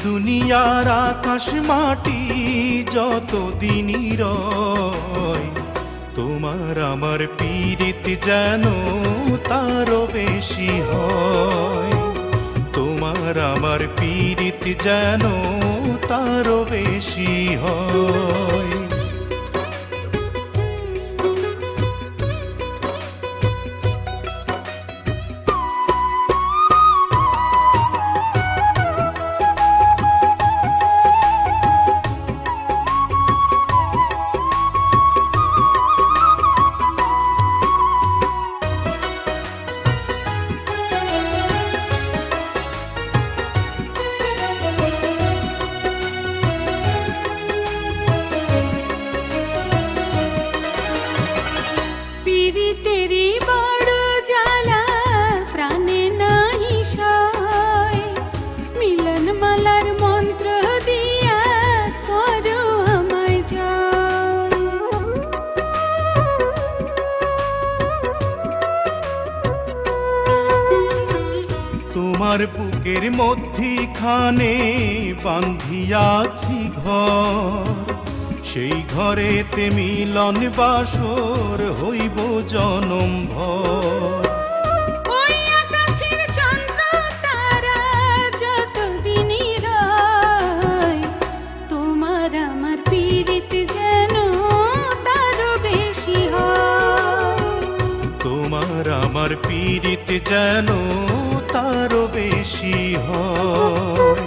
দুনিয়ার আকাশ মাটি যত দিনই রয়, তোমার আমার পীড়িত যেন তারও বেশি হয়। তোমার আমার পীড়িত যেন তারও বেশি হয়। পীড়িতেরই বড় জ্বালা, প্রাণে নাহি সয়। মিলন মালার মন্ত্র দিয়া করো আমায় জয়। তোমার বুকের মধ্যিখানে বান্ধিয়াছি ঘর, সেই ঘরেতে মিলন বাসর হইব জনম ভর। ওই আকাশের চন্দ্র তারা যতদিনই রয়, তোমার আমার পীড়িত যেন তারও বেশি হয়। তোমার আমার পীড়িত যেন তারও বেশি হয়।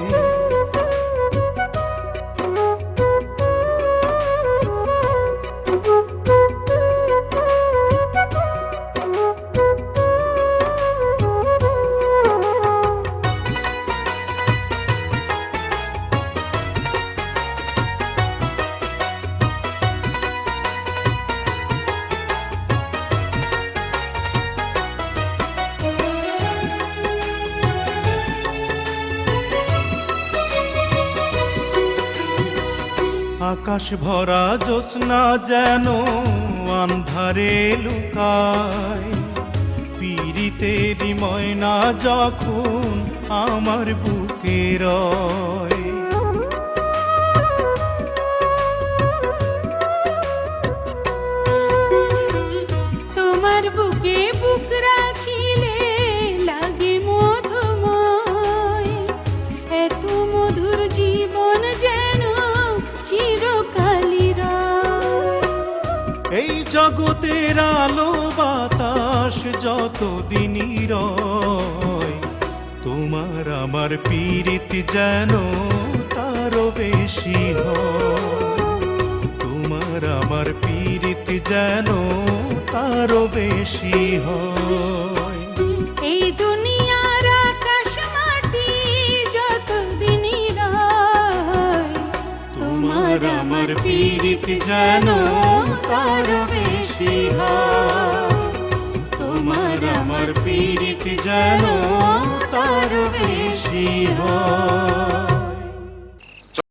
আকাশ ভরা জ্যোৎস্না যেন আন্ধারে লুকায়, পীড়িতেরই ময়না যখন আমার বুকে রয়। তোমার বুকে বুক রাখিলে লাগে মধুময়, এত মধুর জীবন যেন চিরকালই রয়। এই জগতের আলো বাতাস যত দিনই রয়, তোমার আমার পীড়িত যেন তারও বেশি হয়। তোমার আমার পীড়িত যেন তারও বেশি হয়। এই দুনিয়ার আকাশ মাটি যতদিনই রয়, তোমার আমার পীড়িত যেন তারও বেশি হয়। তোমার আমার পীড়িত যেন তারও বেশি হয়।